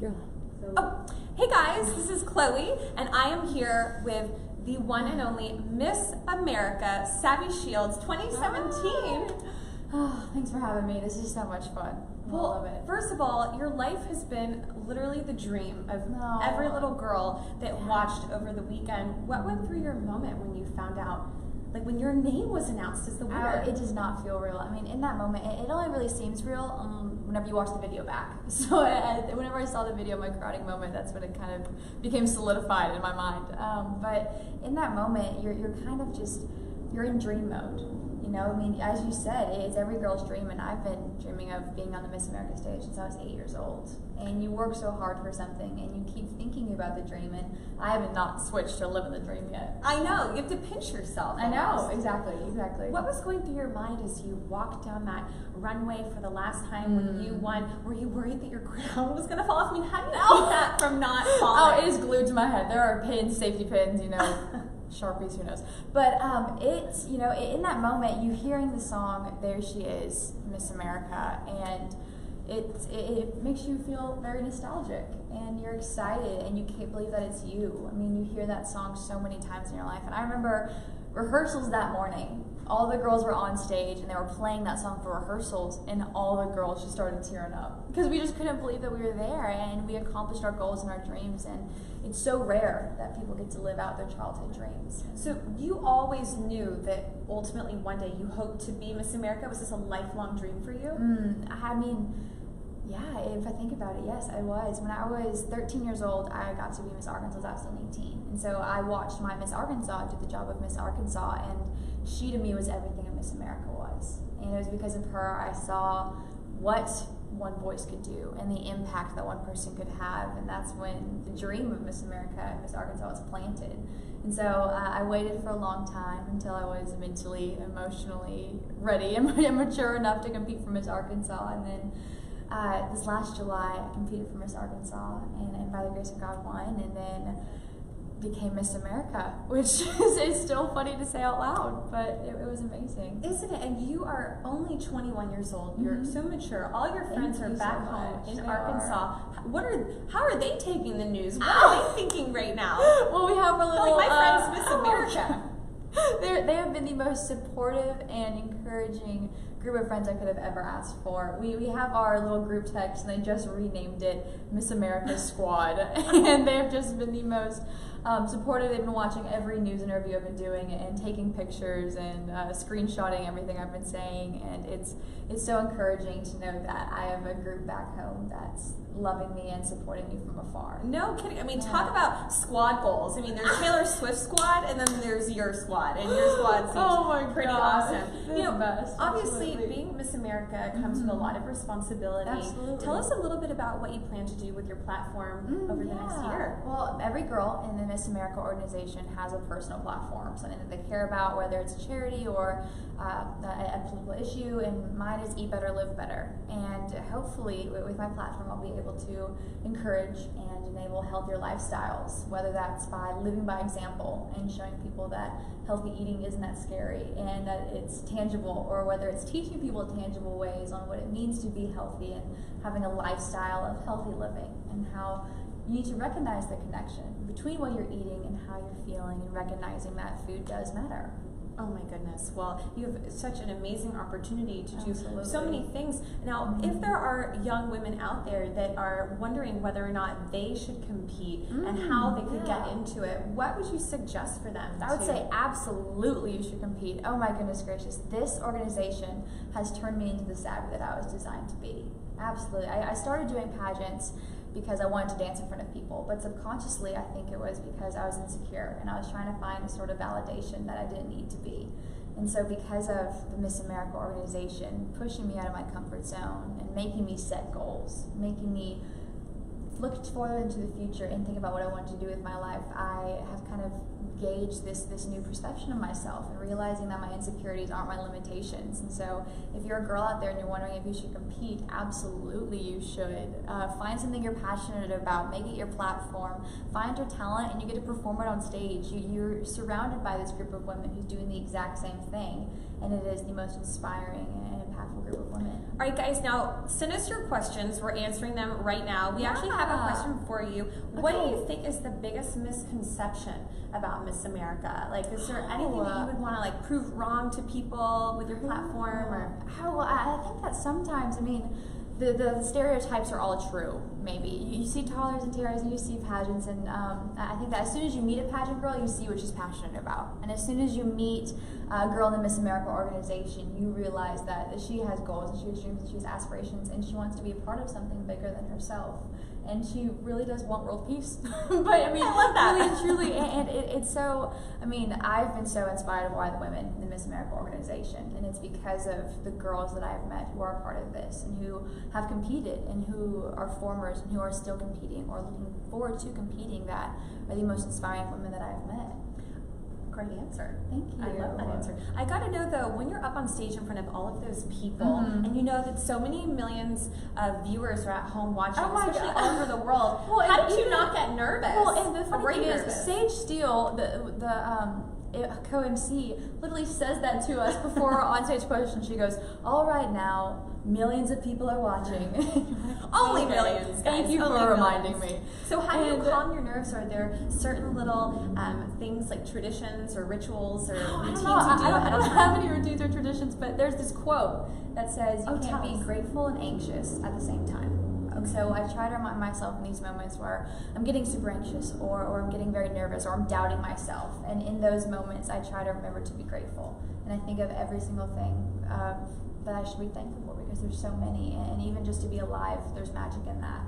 Oh, hey guys, this is Chloe, and I am here with the one and only Miss America, Savvy Shields 2017. Oh, thanks for having me. This is so much fun. I love it. First of all, your life has been literally the dream of every little girl that watched over the weekend. What went through your moment when you found out, like when your name was announced as the winner? It does not feel real. I mean, in that moment, it only really seems real whenever you watch the video back. So whenever I saw the video, my crowning moment, that's when it kind of became solidified in my mind. But in that moment, you're kind of just, you're in dream mode. You know, I mean, as you said, it's every girl's dream, and I've been dreaming of being on the Miss America stage since I was 8 years old. And you work so hard for something, and you keep thinking about the dream, and I haven't not switched to living the dream yet. I know, you have to pinch yourself. I know, exactly. What was going through your mind as you walked down that runway for the last time when you won? Were you worried that your crown was going to fall off? I mean, how do you keep that from not falling? Oh, it is glued to my head. There are pins, safety pins, you know. Sharpies, who knows? But it's, you know, in that moment, you hearing the song, there she is, Miss America, and it makes you feel very nostalgic, and you're excited, and you can't believe that it's you. I mean, you hear that song so many times in your life, and I remember rehearsals that morning. All the girls were on stage, and they were playing that song for rehearsals, and all the girls just started tearing up because we just couldn't believe that we were there, and we accomplished our goals and our dreams, and it's so rare that people get to live out their childhood dreams. So you always knew that ultimately one day you hoped to be Miss America? Was this a lifelong dream for you? I mean, yeah, if I think about it, yes, I was. When I was 13 years old, I got to be Miss Arkansas. I was still 18. And so I watched my Miss Arkansas do the job of Miss Arkansas, and she to me was everything a Miss America was. And it was because of her I saw what one voice could do and the impact that one person could have, and that's when the dream of Miss America and Miss Arkansas was planted. And so I waited for a long time until I was mentally, emotionally ready and mature enough to compete for Miss Arkansas, and then this last July I competed for Miss Arkansas, and by the grace of God won, and then became Miss America, which is still funny to say out loud, but it was amazing. Isn't it? And you are only 21 years old. You're so mature. All your friends are back home in Arkansas. How are they taking the news? What are they thinking right now? Well, we have a little... Like my friends, Miss America. They have been the most supportive and encouraging group of friends I could have ever asked for. We have our little group text, and they just renamed it Miss America Squad, and they've just been the most supportive. They've been watching every news interview I've been doing and taking pictures and screenshotting everything I've been saying, and it's so encouraging to know that I have a group back home that's loving me and supporting me from afar. No kidding. I mean, talk about squad goals. I mean, there's Taylor Swift squad, and then there's your squad, and your squad seems pretty awesome. You know, best. Obviously, being Miss America comes with a lot of responsibility. Absolutely. Tell us a little bit about what you plan to do with your platform over the next year. Well, every girl in the Miss America organization has a personal platform, something that they care about, whether it's a charity or a political issue, and mine is Eat Better, Live Better. And hopefully, with my platform, I'll be able to encourage and enable healthier lifestyles, whether that's by living by example and showing people that healthy eating isn't that scary and that it's tangible, or whether it's teaching people tangible ways on what it means to be healthy and having a lifestyle of healthy living, and how you need to recognize the connection between what you're eating and how you're feeling, and recognizing that food does matter. Oh my goodness. Well, you have such an amazing opportunity to do so many things. Now, if there are young women out there that are wondering whether or not they should compete and how they could get into it, what would you suggest for them? I would say absolutely you should compete. Oh my goodness gracious. This organization has turned me into the Savvy that I was designed to be. Absolutely. I started doing pageants because I wanted to dance in front of people, but subconsciously I think it was because I was insecure and I was trying to find a sort of validation that I didn't need to be. And so because of the Miss America organization pushing me out of my comfort zone and making me set goals, making me look forward into the future and think about what I wanted to do with my life, I have kind of gauged this new perception of myself and realizing that my insecurities aren't my limitations. And so if you're a girl out there and you're wondering if you should compete, absolutely you should. Find something you're passionate about, make it your platform, find your talent, and you get to perform it on stage. You're surrounded by this group of women who's doing the exact same thing, and it is the most inspiring and impactful impactful group of women. All right, guys, now send us your questions. We're answering them right now. We actually have a question for you. What do you think is the biggest misconception about Miss America? Like, is there anything that you would want to like prove wrong to people with your platform? Or well, I think that sometimes, I mean, the stereotypes are all true, maybe. You see toddlers and tiaras and you see pageants, and I think that as soon as you meet a pageant girl, you see what she's passionate about. And as soon as you meet a girl in the Miss America organization, you realize that she has goals and she has dreams and she has aspirations and she wants to be a part of something bigger than herself. And she really does want world peace. But I mean, I love that. Really and truly, and it's so, I mean, I've been so inspired by the women in the Miss America organization, and it's because of the girls that I've met who are a part of this and who have competed and who are formers and who are still competing or looking forward to competing that are the most inspiring women that I've met. great answer. Thank you. I love that answer. I gotta know though, when you're up on stage in front of all of those people, and you know that so many millions of viewers are at home watching, especially all over the world, how did you not get nervous? Well, and the funny thing is, Sage Steele, the co-MC, literally says that to us before our on-stage question. She goes, "All right, now millions of people are watching." Only millions, guys. Thank you for reminding me. So how do you calm your nerves? Are there certain little things like traditions or rituals or routines you do? I don't have any routines or traditions, but there's this quote that says you can't be grateful and anxious at the same time. So I try to remind myself in these moments where I'm getting super anxious or I'm getting very nervous or I'm doubting myself. And in those moments, I try to remember to be grateful. And I think of every single thing that I should be thankful for, because there's so many. And even just to be alive, there's magic in that.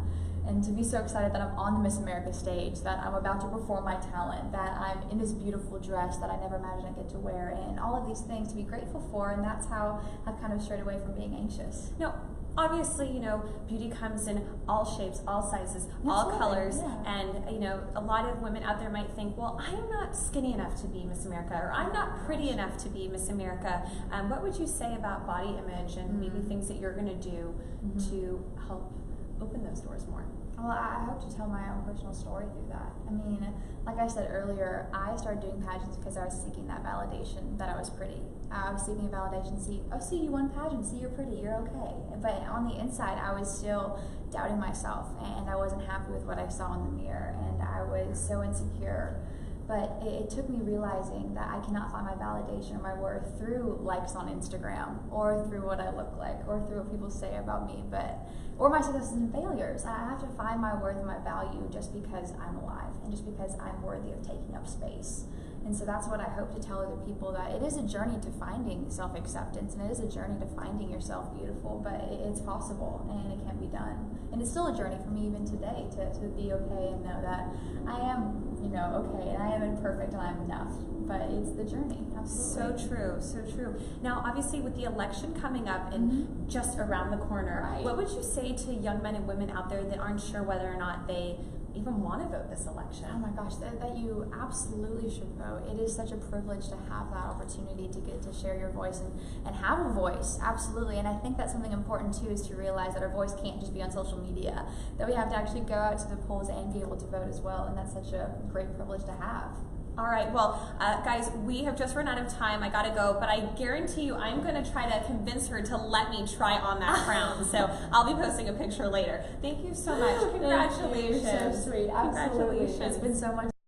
And to be so excited that I'm on the Miss America stage, that I'm about to perform my talent, that I'm in this beautiful dress that I never imagined I'd get to wear, and all of these things to be grateful for. And that's how I've kind of strayed away from being anxious. No. Obviously, you know, beauty comes in all shapes, all sizes, all colors, and, you know, a lot of women out there might think, well, I'm not skinny enough to be Miss America, or I'm not pretty enough to be Miss America. What would you say about body image and maybe things that you're going to do to help open those doors more? Well, I hope to tell my own personal story through that. I mean, like I said earlier, I started doing pageants because I was seeking that validation that I was pretty. I was seeking a validation, see, you won pageant, see, you're pretty, you're okay. But on the inside, I was still doubting myself, and I wasn't happy with what I saw in the mirror, and I was so insecure. But it took me realizing that I cannot find my validation or my worth through likes on Instagram, or through what I look like, or through what people say about me, or my successes and failures. I have to find my worth and my value just because I'm alive, and just because I'm worthy of taking up space. And so that's what I hope to tell other people, that it is a journey to finding self-acceptance, and it is a journey to finding yourself beautiful, but it's possible, and it can be done. And it's still a journey for me even today to be okay and know that I am, you know, okay, and I am imperfect and I'm enough. But it's the journey, absolutely. So true, so true. Now, obviously, with the election coming up and just around the corner, what would you say to young men and women out there that aren't sure whether or not they even want to vote this election? Oh my gosh, that you absolutely should vote. It is such a privilege to have that opportunity to get to share your voice and have a voice, absolutely. And I think that's something important too, is to realize that our voice can't just be on social media, that we have to actually go out to the polls and be able to vote as well, and that's such a great privilege to have. All right, well, guys, we have just run out of time. I gotta go, but I guarantee you I'm gonna try to convince her to let me try on that crown. So I'll be posting a picture later. Thank you so much. Congratulations. You're so sweet. Absolutely. Congratulations. It's been so much